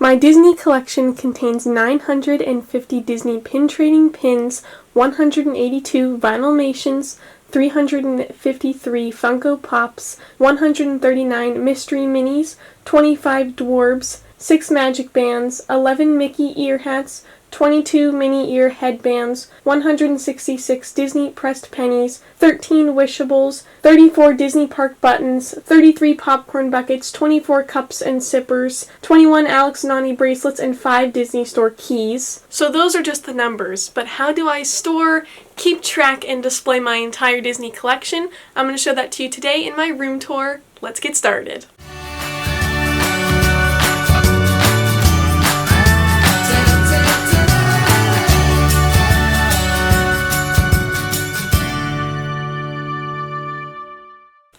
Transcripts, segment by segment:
My Disney collection contains 950 Disney pin trading pins, 182 Vinylmations, 353 Funko Pops, 139 Mystery Minis, 25 Dwarves, 6 Magic Bands, 11 Mickey ear hats, 22 mini ear headbands, 166 Disney pressed pennies, 13 wishables, 34 Disney park buttons, 33 popcorn buckets, 24 cups and sippers, 21 Alex Nani bracelets, and 5 Disney Store keys. So those are just the numbers, but how do I store, keep track, and display my entire Disney collection? I'm going to show that to you today in my room tour. Let's get started.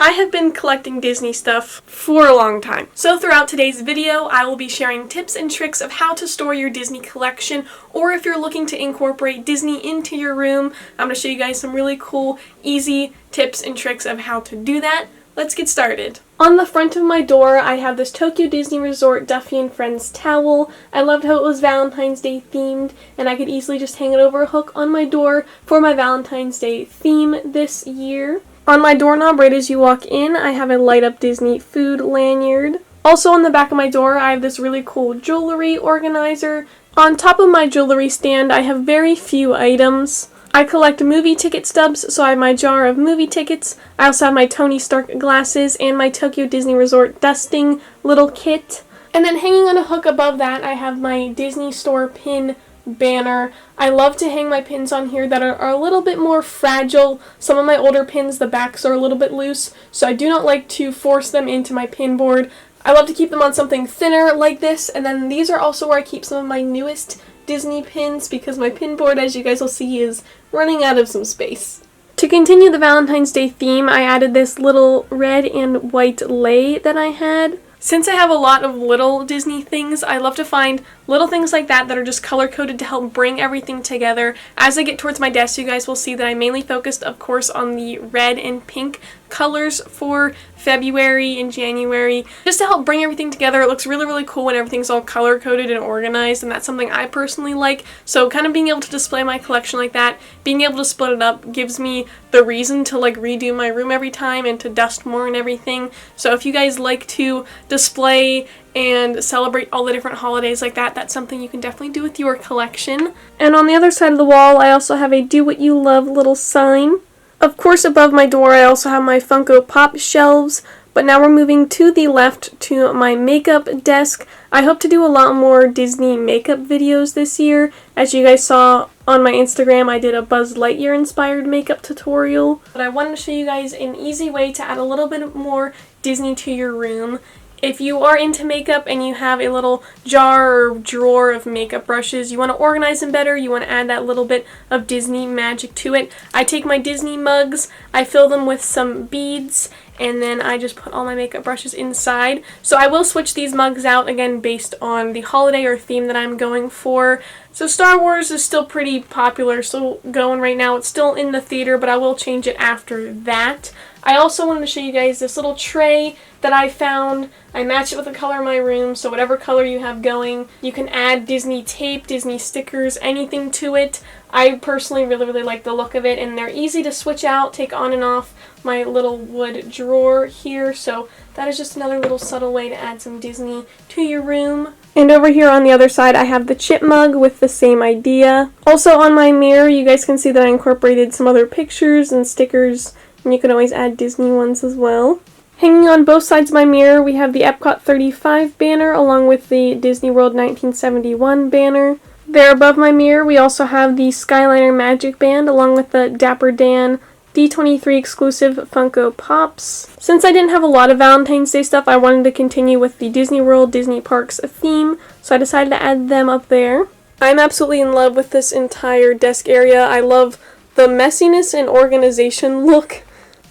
I have been collecting Disney stuff for a long time. So throughout today's video, I will be sharing tips and tricks of how to store your Disney collection, or if you're looking to incorporate Disney into your room, I'm going to show you guys some really cool, easy tips and tricks of how to do that. Let's get started. On the front of my door, I have this Tokyo Disney Resort Duffy and Friends towel. I loved how it was Valentine's Day themed, and I could easily just hang it over a hook on my door for my Valentine's Day theme this year. On my doorknob, right as you walk in, I have a light up Disney food lanyard. Also on the back of my door, I have this really cool jewelry organizer. On top of my jewelry stand, I have very few items. I collect movie ticket stubs, so I have my jar of movie tickets. I also have my Tony Stark glasses and my Tokyo Disney Resort dusting little kit. And then hanging on a hook above that, I have my Disney Store pin banner. I love to hang my pins on here that are a little bit more fragile. Some of my older pins, the backs are a little bit loose, so I do not like to force them into my pin board. I love to keep them on something thinner like this, and then these are also where I keep some of my newest Disney pins because my pin board, as you guys will see, is running out of some space. To continue the Valentine's Day theme, I added this little red and white lei that I had. Since I have a lot of little Disney things, I love to find little things like that are just color-coded to help bring everything together. As I get towards my desk, you guys will see that I mainly focused, of course, on the red and pink colors for February and January, just to help bring everything together. It looks really, really cool when everything's all color-coded and organized, and that's something I personally like. So kind of being able to display my collection like that, being able to split it up, gives me the reason to like redo my room every time and to dust more and everything. So if you guys like to display and celebrate all the different holidays like that, that's something you can definitely do with your collection. And on the other side of the wall, I also have a Do What You Love little sign. Of course, above my door, I also have my Funko Pop shelves, but now we're moving to the left to my makeup desk. I hope to do a lot more Disney makeup videos this year. As you guys saw on my Instagram, I did a Buzz Lightyear inspired makeup tutorial, but I wanted to show you guys an easy way to add a little bit more Disney to your room. If you are into makeup and you have a little jar or drawer of makeup brushes, you want to organize them better, you want to add that little bit of Disney magic to it, I take my Disney mugs, I fill them with some beads, and then I just put all my makeup brushes inside. So I will switch these mugs out again based on the holiday or theme that I'm going for. So Star Wars is still pretty popular, still going right now. It's still in the theater, but I will change it after that. I also wanted to show you guys this little tray that I found. I matched it with the color of my room, so whatever color you have going, you can add Disney tape, Disney stickers, anything to it. I personally really, really like the look of it, and they're easy to switch out, take on and off my little wood drawer here, so that is just another little subtle way to add some Disney to your room. And over here on the other side, I have the chip mug with the same idea. Also on my mirror, you guys can see that I incorporated some other pictures and stickers, and you can always add Disney ones as well. Hanging on both sides of my mirror, we have the Epcot 35 banner along with the Disney World 1971 banner. There above my mirror, we also have the Skyliner Magic Band along with the Dapper Dan D23 exclusive Funko Pops. Since I didn't have a lot of Valentine's Day stuff, I wanted to continue with the Disney World, Disney Parks theme, so I decided to add them up there. I'm absolutely in love with this entire desk area. I love the messiness and organization look.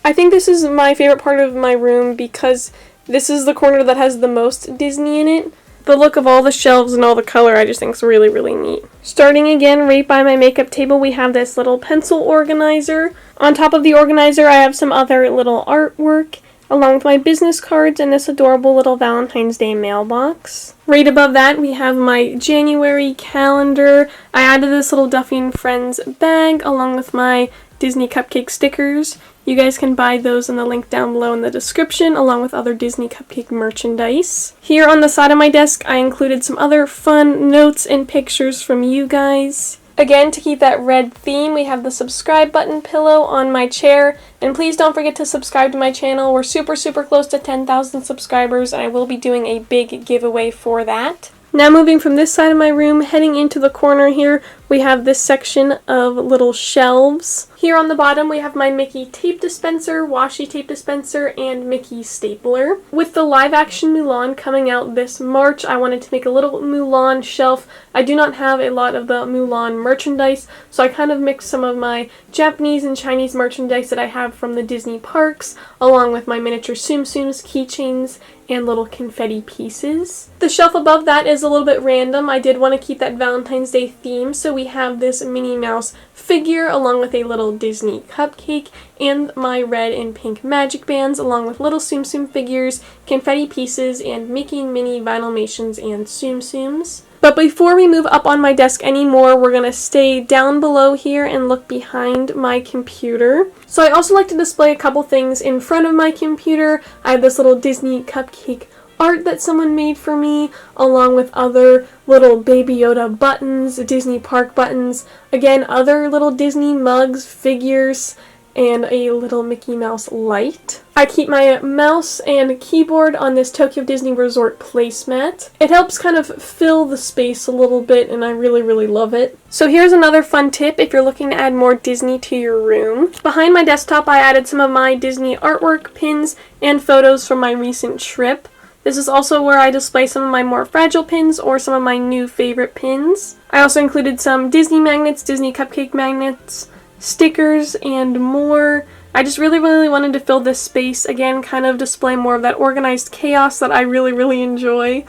I think this is my favorite part of my room because this is the corner that has the most Disney in it. The look of all the shelves and all the color I just think is really, really neat. Starting again right by my makeup table, we have this little pencil organizer. On top of the organizer, I have some other little artwork. along with my business cards and this adorable little Valentine's Day mailbox. Right above that, we have my January calendar. I added this little Duffy and Friends bag along with my Disney Cupcake stickers. You guys can buy those in the link down below in the description, along with other Disney Cupcake merchandise. Here on the side of my desk, I included some other fun notes and pictures from you guys. Again, to keep that red theme, we have the subscribe button pillow on my chair. And please don't forget to subscribe to my channel. We're super close to 10,000 subscribers, and I will be doing a big giveaway for that. Now moving from this side of my room, heading into the corner here, we have this section of little shelves. Here on the bottom we have my Mickey tape dispenser, washi tape dispenser, and Mickey stapler. With the live action Mulan coming out this March, I wanted to make a little Mulan shelf. I do not have a lot of the Mulan merchandise, so I kind of mixed some of my Japanese and Chinese merchandise that I have from the Disney parks, along with my miniature Tsum Tsums, keychains, and little confetti pieces. The shelf above that is a little bit random. I did want to keep that Valentine's Day theme, so we have this Minnie Mouse figure along with a little Disney cupcake and my red and pink magic bands along with little Tsum Tsum figures, confetti pieces, and Mickey and Minnie Vinylmations and Tsum Tsums. But before we move up on my desk anymore, we're going to stay down below here and look behind my computer. So I also like to display a couple things in front of my computer. I have this little Disney cupcake art that someone made for me, along with other little Baby Yoda buttons, Disney park buttons, again other little Disney mugs, figures, and a little Mickey Mouse light. I keep my mouse and keyboard on this Tokyo Disney Resort placemat. It helps kind of fill the space a little bit, and I really love it. So here's another fun tip if you're looking to add more Disney to your room. Behind my desktop I added some of my Disney artwork, pins, and photos from my recent trip. This is also where I display some of my more fragile pins or some of my new favorite pins. I also included some Disney magnets, Disney cupcake magnets, stickers, and more. I just really wanted to fill this space, again, kind of display more of that organized chaos that I really enjoy.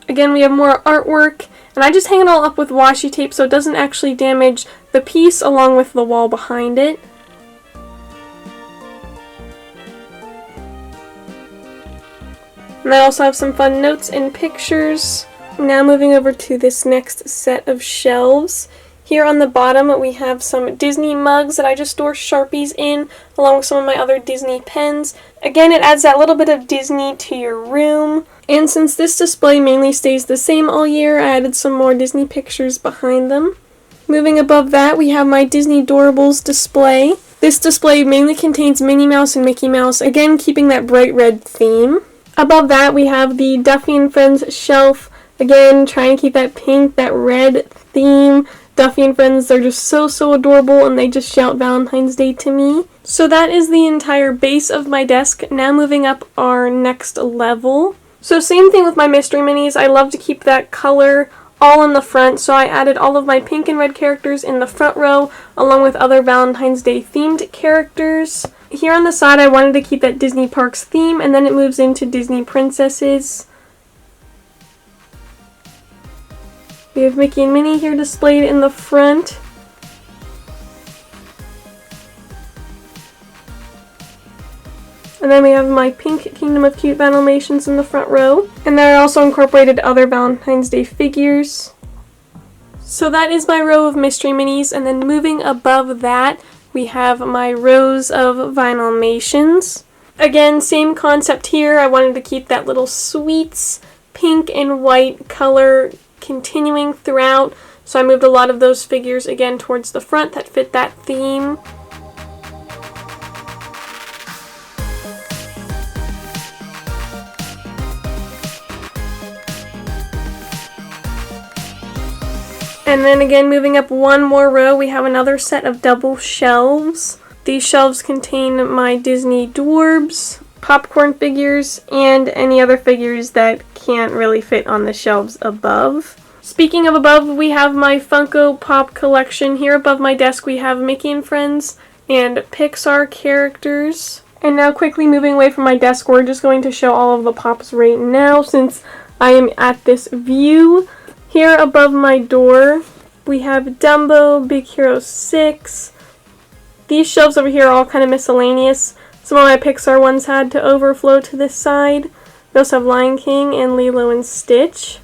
Again, we have more artwork, and I just hang it all up with washi tape so it doesn't actually damage the piece along with the wall behind it. And I also have some fun notes and pictures. Now moving over to this next set of shelves. Here on the bottom we have some Disney mugs that I just store Sharpies in, along with some of my other Disney pens. Again, it adds that little bit of Disney to your room. And since this display mainly stays the same all year, I added some more Disney pictures behind them. Moving above that, we have my Disney Doorables display. This display mainly contains Minnie Mouse and Mickey Mouse, again keeping that bright red theme. Above that, we have the Duffy and Friends shelf. Again, trying to keep that pink, that red theme. Duffy and Friends, they're just so adorable, and they just shout Valentine's Day to me. So that is the entire base of my desk. Now moving up our next level. So same thing with my mystery minis. I love to keep that color all in the front, so I added all of my pink and red characters in the front row, along with other Valentine's Day themed characters. Here on the side, I wanted to keep that Disney Parks theme, and then it moves into Disney Princesses. We have Mickey and Minnie here displayed in the front. And then we have my pink Kingdom of Cute Vinylmations in the front row. And then I also incorporated other Valentine's Day figures. So that is my row of mystery minis, and then moving above that, we have my rows of Vinylmations. Again, same concept here. I wanted to keep that little sweets pink and white color continuing throughout, so I moved a lot of those figures again towards the front that fit that theme. And then again, moving up one more row, we have another set of double shelves. These shelves contain my Disney Doorbs, popcorn figures, and any other figures that can't really fit on the shelves above. Speaking of above, we have my Funko Pop collection. Here above my desk we have Mickey and Friends and Pixar characters. And now quickly moving away from my desk, we're just going to show all of the pops right now since I am at this view. Here above my door we have Dumbo, Big Hero 6. These shelves over here are all kind of miscellaneous. Some of my Pixar ones had to overflow to this side. We also have Lion King and Lilo and Stitch.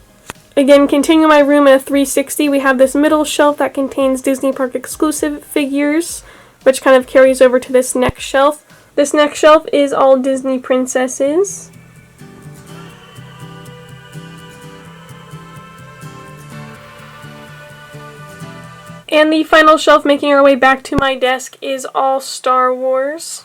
Again, continuing my room in a 360, we have this middle shelf that contains Disney Park exclusive figures, which kind of carries over to this next shelf. This next shelf is all Disney princesses. And the final shelf, making our way back to my desk, is all Star Wars.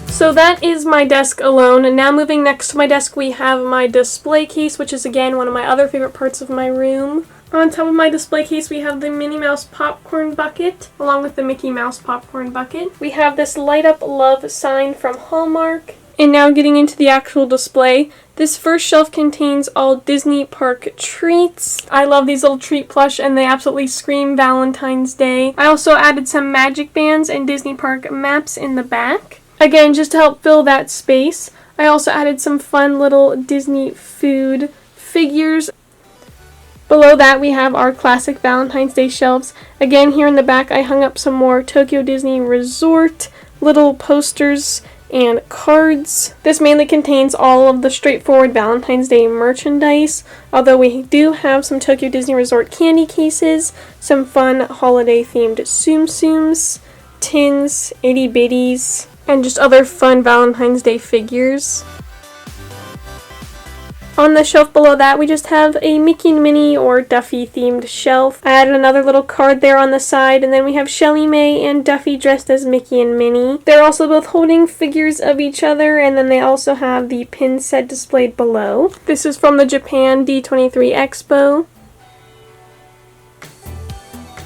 So that is my desk alone, and now moving next to my desk we have my display case, which is again one of my other favorite parts of my room. On top of my display case we have the Minnie Mouse popcorn bucket, along with the Mickey Mouse popcorn bucket. We have this light up love sign from Hallmark. And now getting into the actual display, this first shelf contains all Disney Park treats. I love these little treat plush and they absolutely scream Valentine's Day. I also added some magic bands and Disney Park maps in the back. Again, just to help fill that space, I also added some fun little Disney food figures. Below that, we have our classic Valentine's Day shelves. Again, here in the back, I hung up some more Tokyo Disney Resort little posters and cards. This mainly contains all of the straightforward Valentine's Day merchandise, although we do have some Tokyo Disney Resort candy cases, some fun holiday-themed Tsum Tsums, tins, itty bitties, and just other fun Valentine's Day figures. On the shelf below that, we just have a Mickey and Minnie or Duffy themed shelf. I added another little card there on the side, and then we have Shelly May and Duffy dressed as Mickey and Minnie. They're also both holding figures of each other, and then they also have the pin set displayed below. This is from the Japan D23 Expo.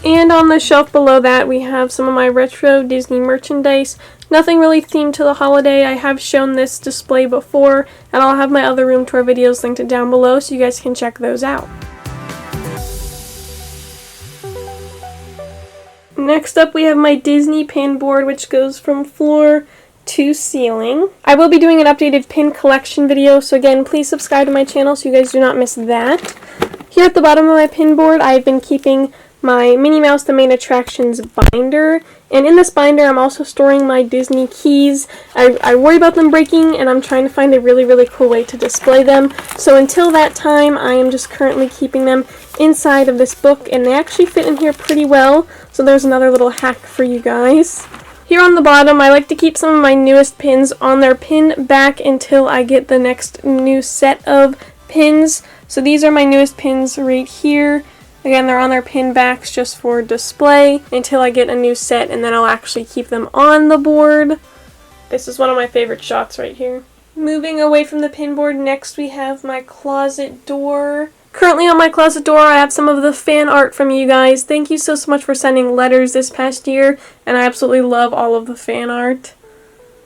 And on the shelf below that, we have some of my retro Disney merchandise. Nothing really themed to the holiday. I have shown this display before, and I'll have my other room tour videos linked down below so you guys can check those out. Next up, we have my Disney pin board, which goes from floor to ceiling. I will be doing an updated pin collection video, so again, please subscribe to my channel so you guys do not miss that. Here at the bottom of my pin board, I've been keeping my Minnie Mouse The Main Attractions binder, and in this binder I'm also storing my Disney keys. I worry about them breaking, and I'm trying to find a really cool way to display them, so until that time I am just currently keeping them inside of this book, and they actually fit in here pretty well, so there's another little hack for you guys. Here on the bottom, I like to keep some of my newest pins on their pin back until I get the next new set of pins. So these are my newest pins right here. Again, they're on their pin backs just for display until I get a new set, and then I'll actually keep them on the board. This is one of my favorite shots right here. Moving away from the pin board, next we have my closet door. Currently on my closet door, I have some of the fan art from you guys. Thank you so much for sending letters this past year, and I absolutely love all of the fan art.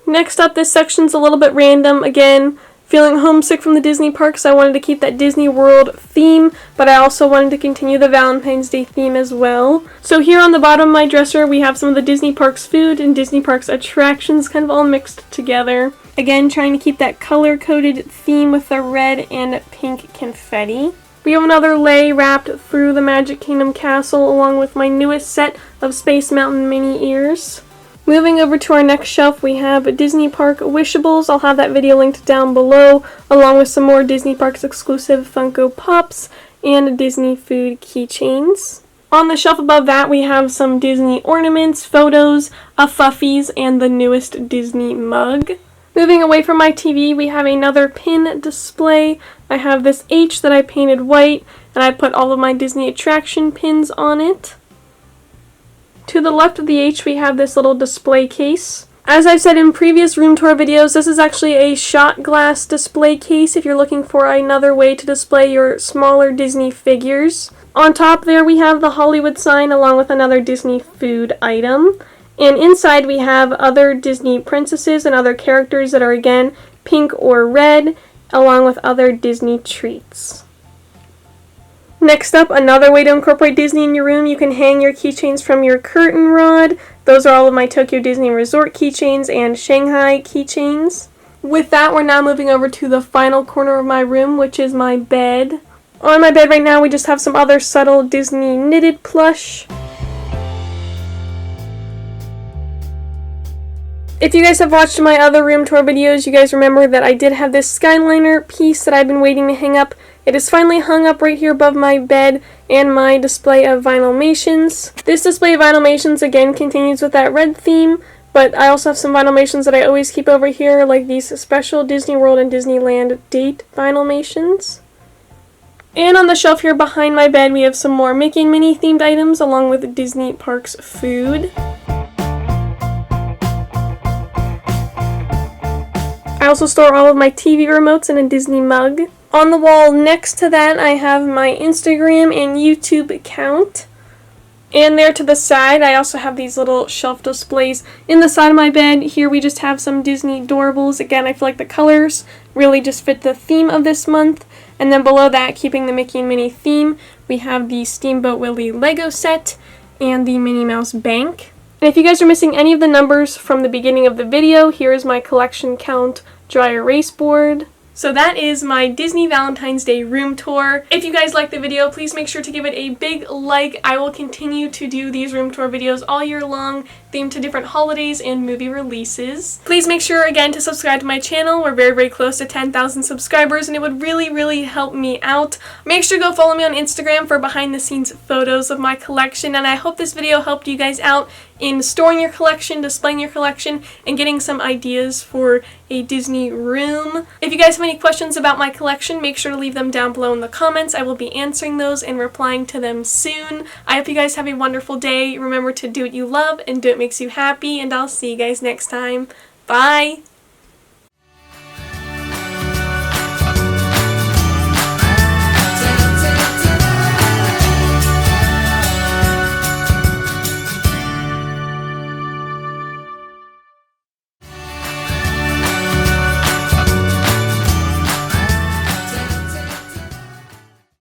Next up, this section's a little bit random. Again, feeling homesick from the Disney parks, I wanted to keep that Disney World theme, but I also wanted to continue the Valentine's Day theme as well. So here on the bottom of my dresser, we have some of the Disney Parks food and Disney Parks attractions kind of all mixed together. Again, trying to keep that color-coded theme with the red and pink confetti. We have another lei wrapped through the Magic Kingdom castle, along with my newest set of Space Mountain mini ears. Moving over to our next shelf, we have Disney Park Wishables. I'll have that video linked down below, along with some more Disney Parks exclusive Funko Pops and Disney food keychains. On the shelf above that, we have some Disney ornaments, photos, Fuffies, and the newest Disney mug. Moving away from my TV, we have another pin display. I have this H that I painted white, and I put all of my Disney attraction pins on it. To the left of the H, we have this little display case. As I've said in previous room tour videos, this is actually a shot glass display case if you're looking for another way to display your smaller Disney figures. On top there, we have the Hollywood sign along with another Disney food item. And inside we have other Disney princesses and other characters that are again pink or red, along with other Disney treats. Next up, another way to incorporate Disney in your room, you can hang your keychains from your curtain rod. Those are all of my Tokyo Disney Resort keychains and Shanghai keychains. With that, we're now moving over to the final corner of my room, which is my bed. On my bed right now, we just have some other subtle Disney knitted plush. If you guys have watched my other room tour videos, you guys remember that I did have this Skyliner piece that I've been waiting to hang up. It is finally hung up right here above my bed and my display of Vinylmations. This display of Vinylmations again continues with that red theme, but I also have some Vinylmations that I always keep over here, like these special Disney World and Disneyland date Vinylmations. And on the shelf here behind my bed, we have some more Mickey and Minnie themed items along with Disney Parks food. I also store all of my TV remotes in a Disney mug. On the wall next to that, I have my Instagram and YouTube account. And there to the side, I also have these little shelf displays. In the side of my bed, here we just have some Disney Doorables. Again, I feel like the colors really just fit the theme of this month. And then below that, keeping the Mickey and Minnie theme, we have the Steamboat Willie Lego set and the Minnie Mouse Bank. And if you guys are missing any of the numbers from the beginning of the video, here is my collection count dry erase board. So that is my Disney Valentine's Day room tour. If you guys like the video, please make sure to give it a big like. I will continue to do these room tour videos all year long, themed to different holidays and movie releases. Please make sure again to subscribe to my channel. We're very close to 10,000 subscribers and it would really help me out. Make sure to go follow me on Instagram for behind the scenes photos of my collection, and I hope this video helped you guys out in storing your collection, displaying your collection, and getting some ideas for a Disney room. If you guys have any questions about my collection, make sure to leave them down below in the comments. I will be answering those and replying to them soon. I hope you guys have a wonderful day. Remember to do what you love and do what makes you happy, and I'll see you guys next time. Bye!